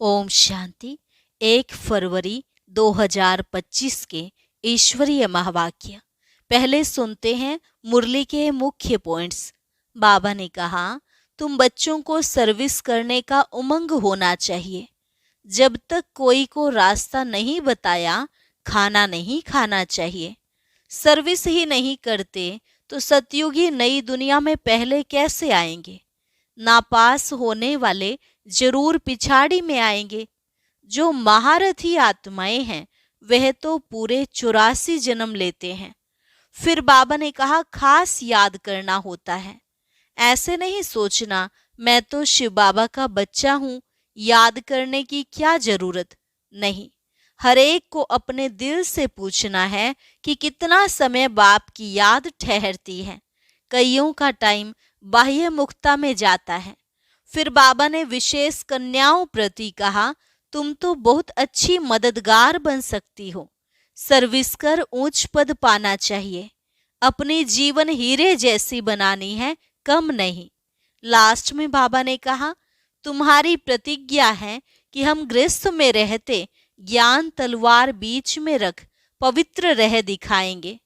ओम शांति। 1 फरवरी 2025 के ईश्वरीय महावाक्य। पहले सुनते हैं मुरली के मुख्य पॉइंट्स। बाबा ने कहा, तुम बच्चों को सर्विस करने का उमंग होना चाहिए। जब तक कोई को रास्ता नहीं बताया, खाना नहीं खाना चाहिए। सर्विस ही नहीं करते तो सतयुगी नई दुनिया में पहले कैसे आएंगे। नापास होने वाले जरूर पिछाड़ी में आएंगे। जो महारथी आत्माएं हैं वह तो पूरे 84 जन्म लेते हैं। फिर बाबा ने कहा, खास याद करना होता है। ऐसे नहीं सोचना मैं तो शिव बाबा का बच्चा हूं, याद करने की क्या जरूरत। नहीं, हर एक को अपने दिल से पूछना है कि कितना समय बाप की याद ठहरती है। कईयों का टाइम बाह्य मुक्ता में जाता है। फिर बाबा ने विशेष कन्याओं प्रति कहा, तुम तो बहुत अच्छी मददगार बन सकती हो। सर्विस कर ऊंच पद पाना चाहिए। अपनी जीवन हीरे जैसी बनानी है, कम नहीं। लास्ट में बाबा ने कहा, तुम्हारी प्रतिज्ञा है कि हम गृहस्थ में रहते ज्ञान तलवार बीच में रख पवित्र रह दिखाएंगे।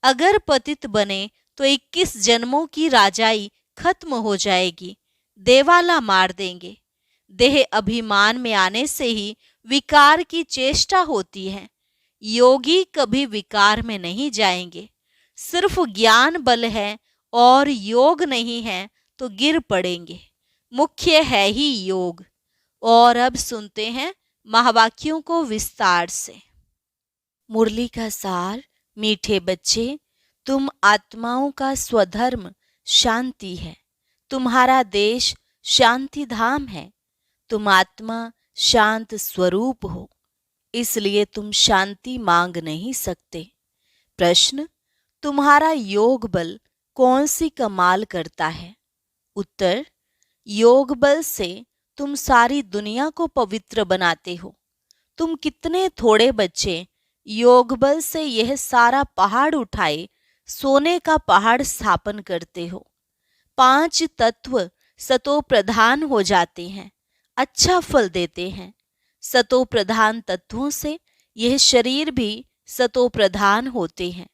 अगर पतित बने तो 21 जन्मों की राजाई खत्म हो जाएगी। देवाला मार देंगे। देह अभिमान में आने से ही विकार की चेष्टा होती है। योगी कभी विकार में नहीं जाएंगे। सिर्फ ज्ञान बल है और योग नहीं है तो गिर पड़ेंगे। मुख्य है ही योग। और अब सुनते हैं महावाक्यों को विस्तार से। मुरली का सार। मीठे बच्चे, तुम आत्माओं का स्वधर्म शांति है। तुम्हारा देश शांति धाम है। तुम आत्मा शांत स्वरूप हो, इसलिए तुम शांति मांग नहीं सकते। प्रश्न, तुम्हारा योग बल कौन सी कमाल करता है। उत्तर, योग बल से तुम सारी दुनिया को पवित्र बनाते हो। तुम कितने थोड़े बच्चे योग बल से यह सारा पहाड़ उठाए सोने का पहाड़ स्थापन करते हो। 5 तत्व सतो प्रधान हो जाते हैं, अच्छा फल देते हैं। सतो प्रधान तत्वों से यह शरीर भी सतो प्रधान होते हैं।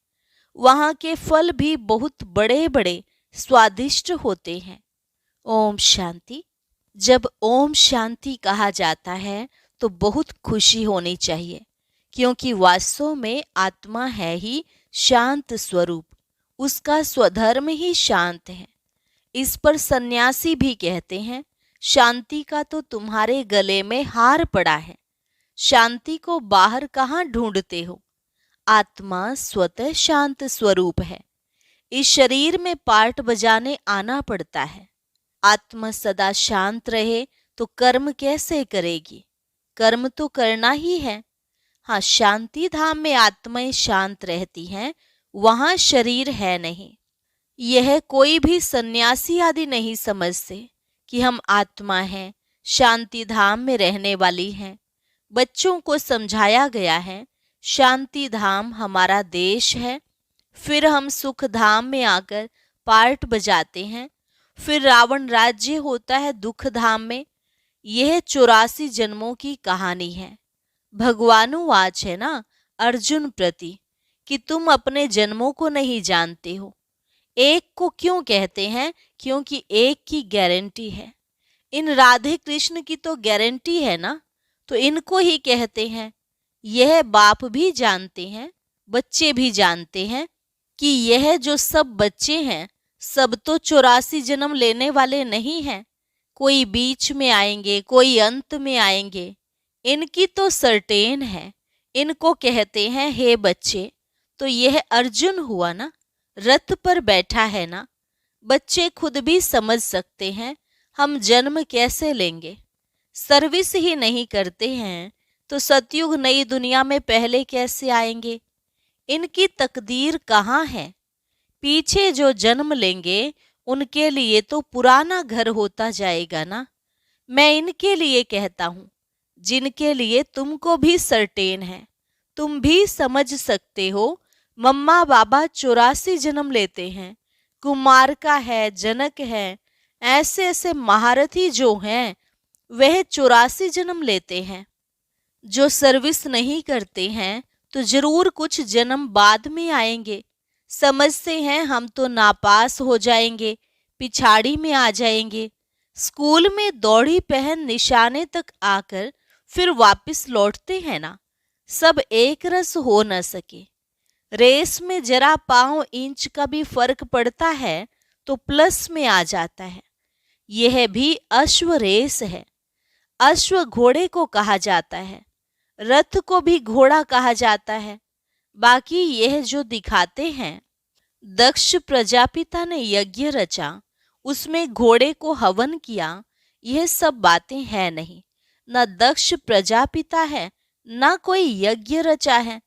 वहां के फल भी बहुत बड़े बड़े स्वादिष्ट होते हैं। ओम शांति। जब ओम शांति कहा जाता है तो बहुत खुशी होनी चाहिए, क्योंकि वास्तव में आत्मा है ही शांत स्वरूप। उसका स्वधर्म ही शांत है। इस पर सन्यासी भी कहते हैं, शांति का तो तुम्हारे गले में हार पड़ा है। शांति को बाहर कहाँ ढूंढते हो। आत्मा स्वतः शांत स्वरूप है। इस शरीर में पार्ट बजाने आना पड़ता है। आत्मा सदा शांत रहे तो कर्म कैसे करेगी। कर्म तो करना ही है। हाँ, शांति धाम में आत्माएं शांत रहती हैं, वहां शरीर है नहीं। यह कोई भी सन्यासी आदि नहीं समझते कि हम आत्मा हैं, शांति धाम में रहने वाली हैं। बच्चों को समझाया गया है, शांति धाम हमारा देश है। फिर हम सुख धाम में आकर पार्ट बजाते हैं। फिर रावण राज्य होता है दुख धाम में। यह 84 जन्मों की कहानी है। भगवानुवाच है ना अर्जुन प्रति कि तुम अपने जन्मों को नहीं जानते हो। एक को क्यों कहते हैं, क्योंकि एक की गारंटी है। इन राधे कृष्ण की तो गारंटी है ना, तो इनको ही कहते हैं। यह बाप भी जानते हैं, बच्चे भी जानते हैं कि यह जो सब बच्चे हैं सब तो 84 जन्म लेने वाले नहीं हैं। कोई बीच में आएंगे, कोई अंत में आएंगे। इनकी तो सर्टेन है। इनको कहते हैं हे बच्चे। तो यह अर्जुन हुआ ना, रथ पर बैठा है ना। बच्चे खुद भी समझ सकते हैं हम जन्म कैसे लेंगे। सर्विस ही नहीं करते हैं तो सतयुग नई दुनिया में पहले कैसे आएंगे। इनकी तकदीर कहाँ है। पीछे जो जन्म लेंगे उनके लिए तो पुराना घर होता जाएगा ना। मैं इनके लिए कहता हूँ जिनके लिए तुमको भी सर्टेन है। तुम भी समझ सकते हो मम्मा बाबा 84 जन्म लेते हैं। कुमार का है, जनक है, ऐसे ऐसे महारथी जो हैं वह 84 जन्म लेते हैं। जो सर्विस नहीं करते हैं तो जरूर कुछ जन्म बाद में आएंगे। समझते हैं हम तो नापास हो जाएंगे, पिछाड़ी में आ जाएंगे। स्कूल में दौड़ी पहन निशाने तक आकर फिर वापस लौटते हैं ना, सब एक रस हो न सके। रेस में जरा पाँव इंच का भी फर्क पड़ता है तो प्लस में आ जाता है। यह भी अश्व रेस है। अश्व घोड़े को कहा जाता है, रथ को भी घोड़ा कहा जाता है। बाकी यह जो दिखाते हैं, दक्ष प्रजापिता ने यज्ञ रचा, उसमें घोड़े को हवन किया, यह सब बातें हैं नहीं। न दक्ष प्रजापिता है, न कोई यज्ञ रचा है।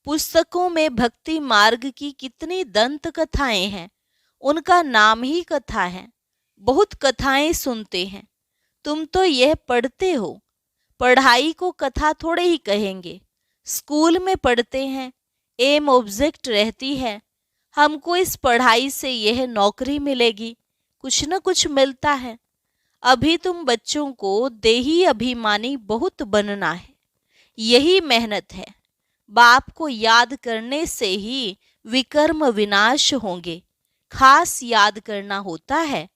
पुस्तकों में भक्ति मार्ग की कितनी दंत कथाएं हैं, उनका नाम ही कथा है। बहुत कथाएं सुनते हैं। तुम तो यह पढ़ते हो, पढ़ाई को कथा थोड़े ही कहेंगे। स्कूल में पढ़ते हैं, एम ऑब्जेक्ट रहती है, हमको इस पढ़ाई से यह नौकरी मिलेगी, कुछ न कुछ मिलता है। अभी तुम बच्चों को देही अभिमानी बहुत बनना है, यही मेहनत है। बाप को याद करने से ही विकर्म विनाश होंगे, खास याद करना होता है।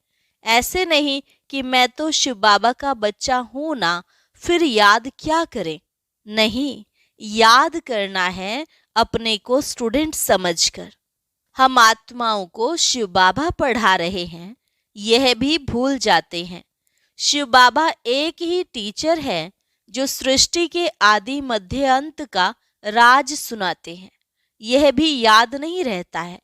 ऐसे नहीं कि मैं तो शिव बाबा का बच्चा हूं ना, फिर याद क्या करें। नहीं, याद करना है अपने को स्टूडेंट समझकर। हम आत्माओं को शिव बाबा पढ़ा रहे हैं, यह भी भूल जाते हैं। शिव बाबा एक ही टीचर है जो सृष्टि के आदि मध्य अंत का राज सुनाते हैं, यह भी याद नहीं रहता है।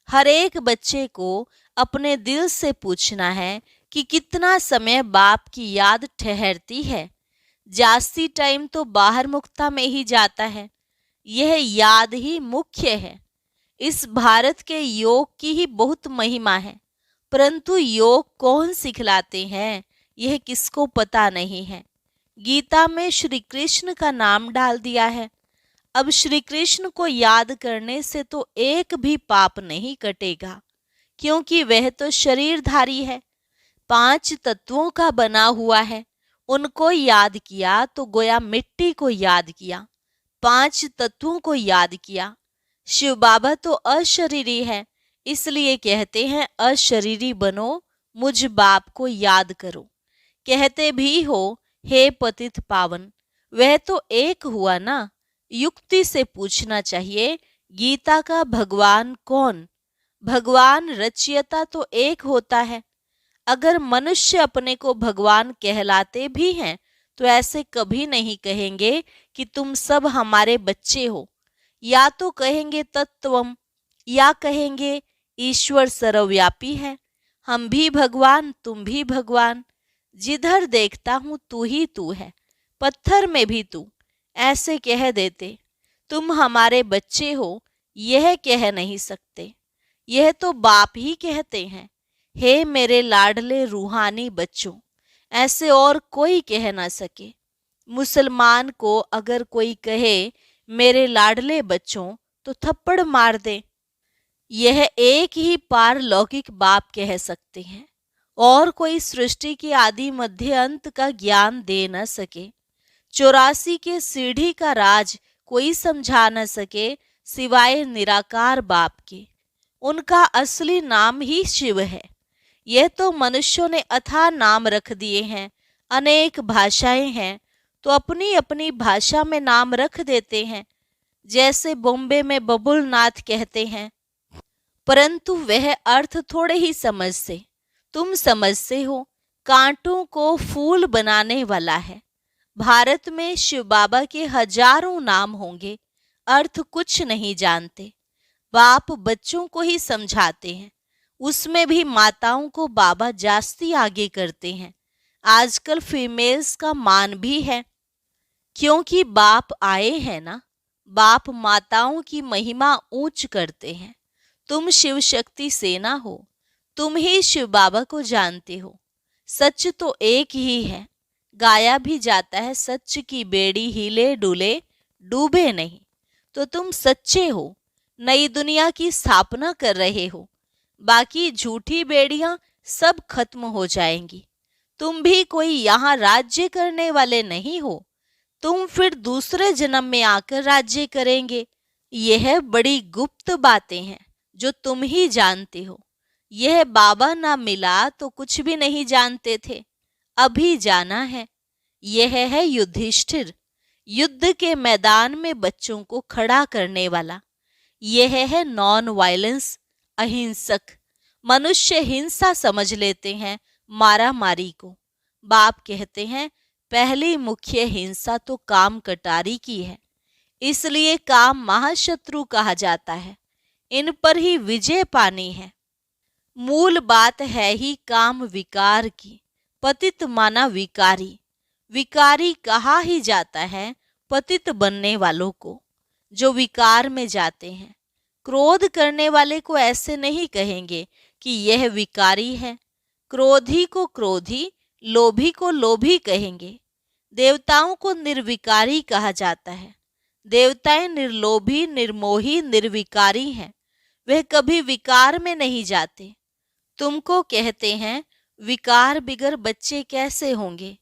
हर एक बच्चे को अपने दिल से पूछना है कि कितना समय बाप की याद ठहरती है। जास्ती टाइम तो बाहर मुक्ता में ही जाता है। यह याद ही मुख्य है। इस भारत के योग की ही बहुत महिमा है, परंतु योग कौन सिखलाते हैं यह किसको पता नहीं है। गीता में श्री कृष्ण का नाम डाल दिया है। अब श्री कृष्ण को याद करने से तो एक भी पाप नहीं कटेगा, क्योंकि वह तो शरीरधारी है, 5 तत्वों का बना हुआ है। उनको याद किया तो गोया मिट्टी को याद किया, 5 तत्वों को याद किया। शिव बाबा तो अशरीरी है, इसलिए कहते हैं अशरीरी बनो, मुझ बाप को याद करो। कहते भी हो हे पतित पावन, वह तो एक हुआ ना। युक्ति से पूछना चाहिए, गीता का भगवान कौन? भगवान रचयिता तो एक होता है। अगर मनुष्य अपने को भगवान कहलाते भी हैं तो ऐसे कभी नहीं कहेंगे कि तुम सब हमारे बच्चे हो। या तो कहेंगे तत्वम, या कहेंगे ईश्वर सर्वव्यापी है, हम भी भगवान तुम भी भगवान, जिधर देखता हूं तू ही तू है, पत्थर में भी तू, ऐसे कह देते। तुम हमारे बच्चे हो यह कह नहीं सकते, यह तो बाप ही कहते हैं, हे मेरे लाडले रूहानी बच्चों, ऐसे और कोई कह ना सके। मुसलमान को अगर कोई कहे मेरे लाडले बच्चों तो थप्पड़ मार दे। यह एक ही पारलौकिक बाप कह सकते हैं, और कोई सृष्टि के आदि मध्य अंत का ज्ञान दे न सके। 84 के सीढ़ी का राज कोई समझा न सके सिवाय निराकार बाप के। उनका असली नाम ही शिव है। यह तो मनुष्यों ने अथाह नाम रख दिए हैं। अनेक भाषाएं हैं तो अपनी अपनी भाषा में नाम रख देते हैं। जैसे बॉम्बे में बबुल नाथ कहते हैं, परंतु वह अर्थ थोड़े ही समझते। तुम समझते हो, कांटों को फूल बनाने वाला है। भारत में शिव बाबा के हजारों नाम होंगे, अर्थ कुछ नहीं जानते। बाप बच्चों को ही समझाते हैं, उसमें भी माताओं को बाबा जास्ती आगे करते हैं। आजकल फीमेल्स का मान भी है, क्योंकि बाप आए हैं ना। बाप माताओं की महिमा ऊंच करते हैं। तुम शिव शक्ति सेना हो, तुम ही शिव बाबा को जानते हो। सच तो एक ही है, गाया भी जाता है, सच की बेड़ी हिले डुले डूबे नहीं। तो तुम सच्चे हो, नई दुनिया की स्थापना कर रहे हो। बाकी झूठी बेड़ियां सब खत्म हो जाएंगी। तुम भी कोई यहाँ राज्य करने वाले नहीं हो। तुम फिर दूसरे जन्म में आकर राज्य करेंगे। यह बड़ी गुप्त बातें हैं जो तुम ही जानते हो। यह बाबा ना मिला तो कुछ भी नहीं जानते थे, अभी जाना है। यह है युधिष्ठिर, युद्ध के मैदान में बच्चों को खड़ा करने वाला। यह है नॉन वायलेंस, अहिंसक। मनुष्य हिंसा समझ लेते हैं मारा मारी को। बाप कहते हैं पहली मुख्य हिंसा तो काम कटारी की है, इसलिए काम महाशत्रु कहा जाता है। इन पर ही विजय पानी है। मूल बात है ही काम विकार की। पतित माना विकारी। विकारी कहा ही जाता है पतित बनने वालों को, जो विकार में जाते हैं। क्रोध करने वाले को ऐसे नहीं कहेंगे कि यह विकारी है। क्रोधी को क्रोधी, लोभी को लोभी कहेंगे। देवताओं को निर्विकारी कहा जाता है। देवताएं निर्लोभी, निर्मोही, निर्विकारी हैं। वह कभी विकार में नहीं जाते। तुमको कहते हैं विकार बिगर बच्चे कैसे होंगे।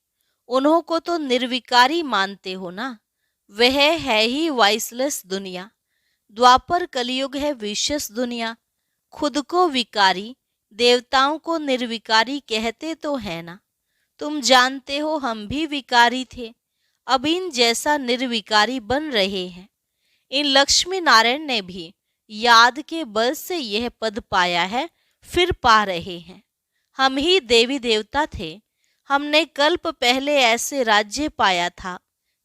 उन्हों को तो निर्विकारी मानते हो ना। वह है ही वाइसलेस दुनिया। द्वापर कलयुग है विशेष दुनिया। खुद को विकारी, देवताओं को निर्विकारी कहते तो है ना। तुम जानते हो हम भी विकारी थे, अब इन जैसा निर्विकारी बन रहे हैं। इन लक्ष्मी नारायण ने भी याद के बल से यह पद पाया है, फिर पा रहे हैं। हम ही देवी देवता थे। हमने कल्प पहले ऐसे राज्य पाया था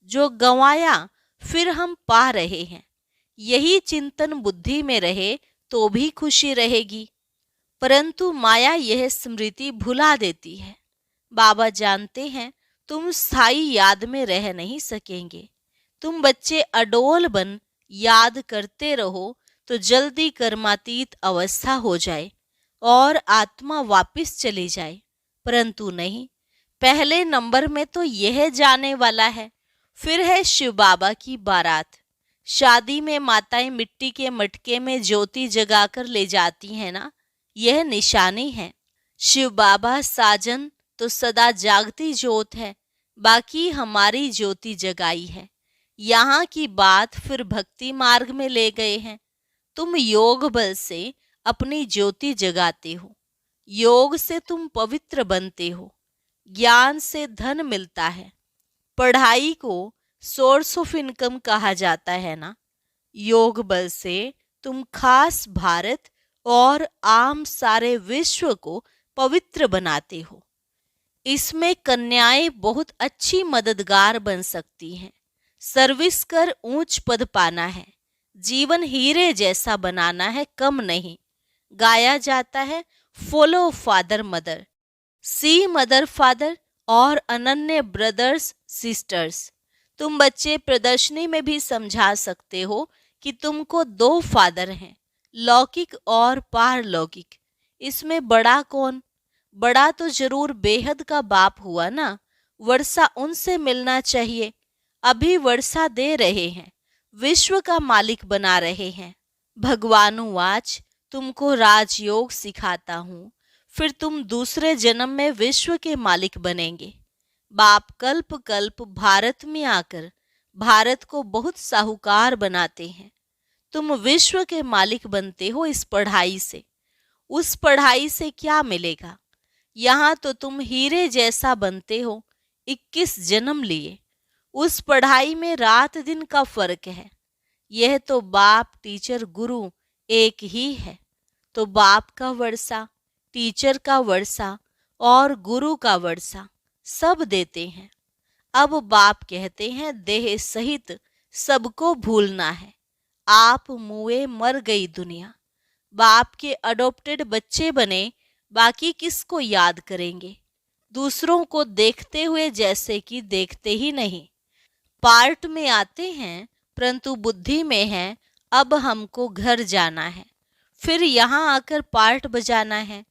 जो गंवाया, फिर हम पा रहे हैं। यही चिंतन बुद्धि में रहे तो भी खुशी रहेगी, परंतु माया यह स्मृति भुला देती है। बाबा जानते हैं तुम स्थायी याद में रह नहीं सकेंगे। तुम बच्चे अडोल बन याद करते रहो तो जल्दी कर्मातीत अवस्था हो जाए और आत्मा वापिस चली जाए, परंतु नहीं। पहले नंबर में तो यह जाने वाला है। फिर है शिव बाबा की बारात। शादी में माताएं मिट्टी के मटके में ज्योति जगाकर ले जाती हैं ना, यह निशानी है। शिव बाबा साजन तो सदा जागती ज्योत है, बाकी हमारी ज्योति जगाई है। यहाँ की बात फिर भक्ति मार्ग में ले गए हैं। तुम योग बल से अपनी ज्योति जगाते हो। योग से तुम पवित्र बनते हो। ज्ञान से धन मिलता है। पढ़ाई को सोर्स ऑफ इनकम कहा जाता है ना। योग बल से तुम खास भारत और आम सारे विश्व को पवित्र बनाते हो। इसमें कन्याएं बहुत अच्छी मददगार बन सकती हैं। सर्विस कर ऊंच पद पाना है। जीवन हीरे जैसा बनाना है, कम नहीं। गाया जाता है फॉलो फादर मदर, सी मदर फादर और अनन्य ब्रदर्स सिस्टर्स। तुम बच्चे प्रदर्शनी में भी समझा सकते हो कि तुमको दो फादर हैं, लौकिक और पारलौकिक। इसमें बड़ा कौन? बड़ा तो जरूर बेहद का बाप हुआ ना। वर्षा उनसे मिलना चाहिए। अभी वर्षा दे रहे हैं, विश्व का मालिक बना रहे हैं। भगवानुवाच तुमको राजयोग सिखाता हूँ, फिर तुम दूसरे जन्म में विश्व के मालिक बनेंगे। बाप कल्प कल्प भारत में आकर भारत को बहुत साहूकार बनाते हैं। तुम विश्व के मालिक बनते हो इस पढ़ाई से। उस पढ़ाई से क्या मिलेगा? यहाँ तो तुम हीरे जैसा बनते हो, 21 जन्म लिए। उस पढ़ाई में रात दिन का फर्क है। यह तो बाप टीचर गुरु एक ही है। तो बाप का वर्षा, टीचर का वर्षा और गुरु का वर्षा सब देते हैं। अब बाप कहते हैं देह सहित सबको भूलना है। आप मुए मर गई दुनिया। बाप के अडॉप्टेड बच्चे बने, बाकी किसको याद करेंगे? दूसरों को देखते हुए जैसे कि देखते ही नहीं। पार्ट में आते हैं परंतु बुद्धि में है अब हमको घर जाना है, फिर यहाँ आकर पार्ट बजाना है।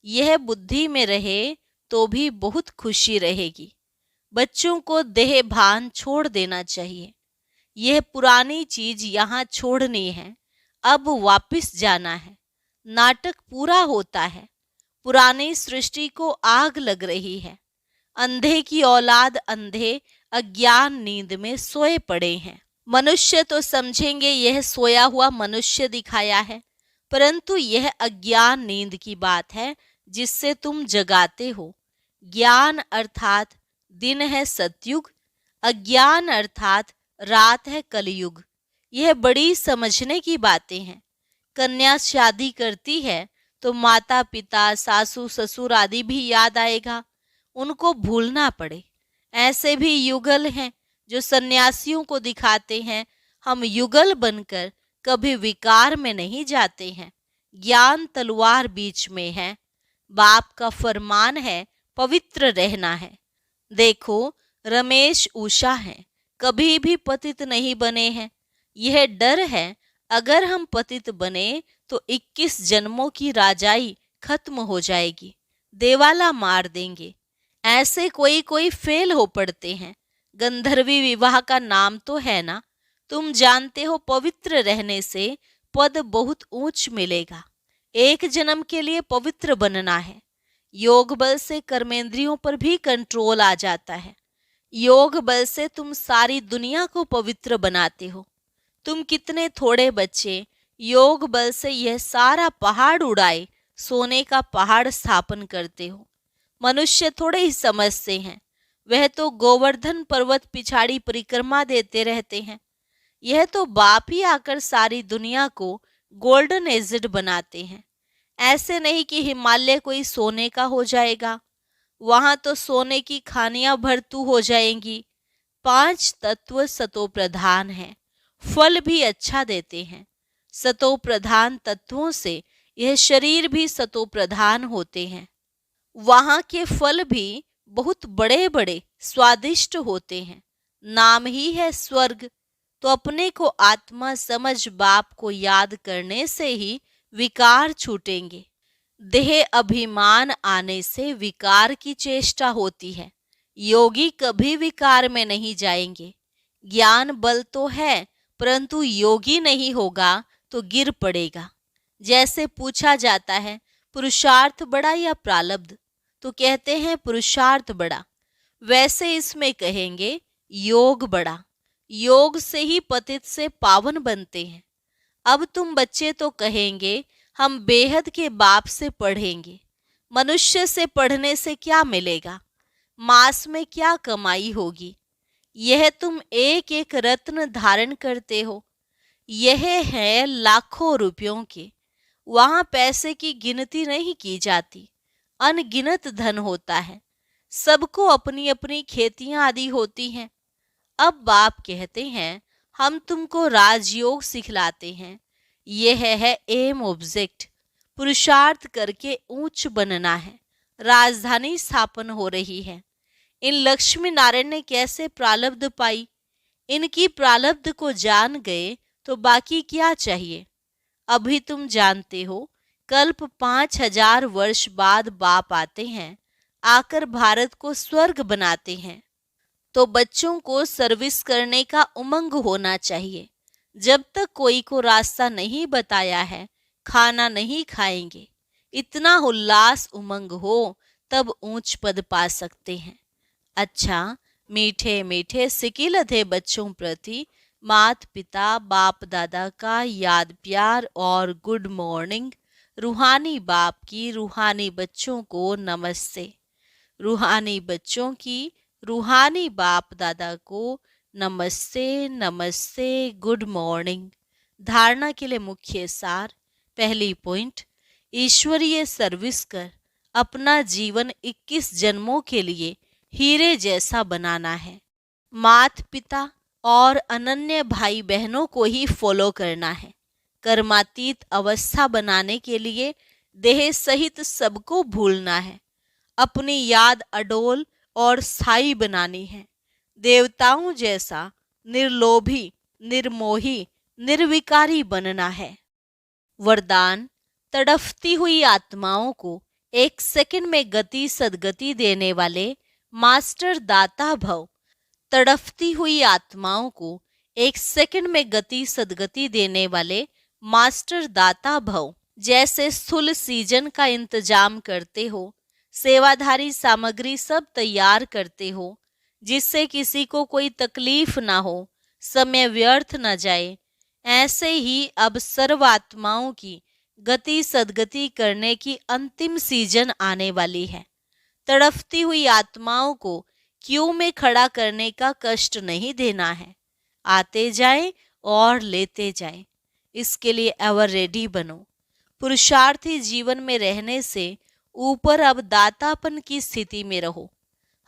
यह बुद्धि में रहे तो भी बहुत खुशी रहेगी। बच्चों को देह भान छोड़ देना चाहिए। यह पुरानी चीज यहाँ छोड़नी है, अब वापिस जाना है। नाटक पूरा होता है। पुरानी सृष्टि को आग लग रही है। अंधे की औलाद अंधे अज्ञान नींद में सोए पड़े हैं। मनुष्य तो समझेंगे यह सोया हुआ मनुष्य दिखाया है, परंतु यह अज्ञान नींद की बात है जिससे तुम जगाते हो। ज्ञान अर्थात दिन है सतयुग, अज्ञान अर्थात रात है कलयुग। यह बड़ी समझने की बातें हैं। कन्या शादी करती है तो माता पिता सासू ससुर आदि भी याद आएगा, उनको भूलना पड़े। ऐसे भी युगल हैं जो सन्यासियों को दिखाते हैं हम युगल बनकर कभी विकार में नहीं जाते हैं। ज्ञान तलवार बीच में है, बाप का फरमान है पवित्र रहना है। देखो रमेश उषा हैं, कभी भी पतित नहीं बने हैं। यह डर है अगर हम पतित बने तो 21 जन्मों की राजाई खत्म हो जाएगी, देवाला मार देंगे। ऐसे कोई कोई फेल हो पड़ते हैं। गंधर्वी विवाह का नाम तो है ना, तुम जानते हो पवित्र रहने से पद बहुत ऊंच मिलेगा। एक जन्म के लिए पवित्र बनना है। योग बल से कर्मेंद्रियों पर भी कंट्रोल आ जाता है। योग बल से तुम सारी दुनिया को पवित्र बनाते हो। तुम कितने थोड़े बच्चे योग बल से यह सारा पहाड़ उड़ाए सोने का पहाड़ स्थापन करते हो। मनुष्य थोड़े ही समझते हैं, वह तो गोवर्धन पर्वत पिछाड़ी परिक्रमा देते रहते हैं। यह तो बाप ही आकर सारी दुनिया को गोल्डन एजिड बनाते हैं। ऐसे नहीं कि हिमालय कोई सोने का हो जाएगा, वहां तो सोने की खानियां भरतू हो जाएंगी। 5 तत्व सतो प्रधान हैं, फल भी अच्छा देते हैं। सतो प्रधान तत्वों से यह शरीर भी सतो प्रधान होते हैं। वहां के फल भी बहुत बड़े बड़े स्वादिष्ट होते हैं। नाम ही है स्वर्ग। तो अपने को आत्मा समझ बाप को याद करने से ही विकार छूटेंगे। देह अभिमान आने से विकार की चेष्टा होती है। योगी कभी विकार में नहीं जाएंगे। ज्ञान बल तो है, परंतु योगी नहीं होगा तो गिर पड़ेगा। जैसे पूछा जाता है पुरुषार्थ बड़ा या प्रारब्ध, तो कहते हैं पुरुषार्थ बड़ा। वैसे इसमें कहेंगे योग बड़ा। योग से ही पतित से पावन बनते हैं। अब तुम बच्चे तो कहेंगे हम बेहद के बाप से पढ़ेंगे। मनुष्य से पढ़ने से क्या मिलेगा? मास में क्या कमाई होगी? यह तुम एक एक रत्न धारण करते हो, यह है लाखों रुपयों के। वहां पैसे की गिनती नहीं की जाती, अनगिनत धन होता है। सबको अपनी अपनी खेतियां आदि होती हैं। अब बाप कहते हैं हम तुमको राजयोग सिखलाते हैं। यह है एम ऑब्जेक्ट। पुरुषार्थ करके ऊंच बनना है। राजधानी स्थापन हो रही है। इन लक्ष्मी नारायण ने कैसे प्रारब्ध पाई? इनकी प्रारब्ध को जान गए तो बाकी क्या चाहिए? अभी तुम जानते हो कल्प 5000 वर्ष बाद बाप आते हैं, आकर भारत को स्वर्ग बनाते हैं। तो बच्चों को सर्विस करने का उमंग होना चाहिए। जब तक कोई को रास्ता नहीं बताया है, खाना नहीं खाएंगे। इतना उल्लास उमंग हो तब ऊंच पद पा सकते हैं। अच्छा, मीठे मीठे सिकिलधे बच्चों प्रति मात पिता बाप दादा का याद प्यार और गुड मॉर्निंग। रूहानी बाप की रूहानी बच्चों को नमस्ते। रूहानी बच्चों की रूहानी बाप दादा को नमस्ते नमस्ते, गुड मॉर्निंग। धारणा के लिए मुख्य सार। पहली पॉइंट, ईश्वरीय सर्विस कर अपना जीवन 21 जन्मों के लिए हीरे जैसा बनाना है। माता पिता और अनन्य भाई बहनों को ही फॉलो करना है। कर्मातीत अवस्था बनाने के लिए देह सहित सबको भूलना है। अपनी याद अडोल और स्थायी बनानी है। देवताओं जैसा निर्लोभी, निर्मोही, निर्विकारी बनना है। वरदान, तड़फती हुई आत्माओं को 1 सेकंड में गति सदगति देने वाले मास्टर दाता भव। तड़फती हुई आत्माओं को 1 सेकंड में गति सदगति देने वाले मास्टर दाता भव। जैसे स्थूल सीजन का इंतजाम करते हो, सेवाधारी सामग्री सब तैयार करते हो, जिससे किसी को कोई तकलीफ ना हो, समय व्यर्थ न जाए। ऐसे ही अब सर्व आत्माओं की गति सद्गति करने की अंतिम सीजन आने वाली है। तड़फती हुई आत्माओं को क्यू में खड़ा करने का कष्ट नहीं देना है। आते जाएं और लेते जाएं। इसके लिए एवर रेडी बनो। पुरुषार्थी जीवन में रहने से ऊपर अब दातापन की स्थिति में रहो।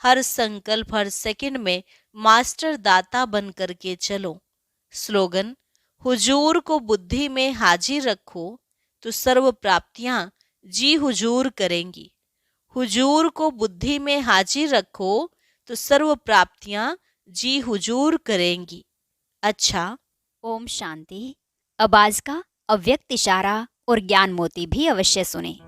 हर संकल्प, हर सेकंड में मास्टर दाता बन करके चलो। स्लोगन: हुजूर को बुद्धि में हाजिर रखो तो सर्व प्राप्तियां जी हुजूर करेंगी। हुजूर को बुद्धि में हाजिर रखो तो सर्व प्राप्तियां जी हुजूर करेंगी। अच्छा, ओम शांति। अब आज का अव्यक्त इशारा और ज्ञान मोती भी अवश्य सुने।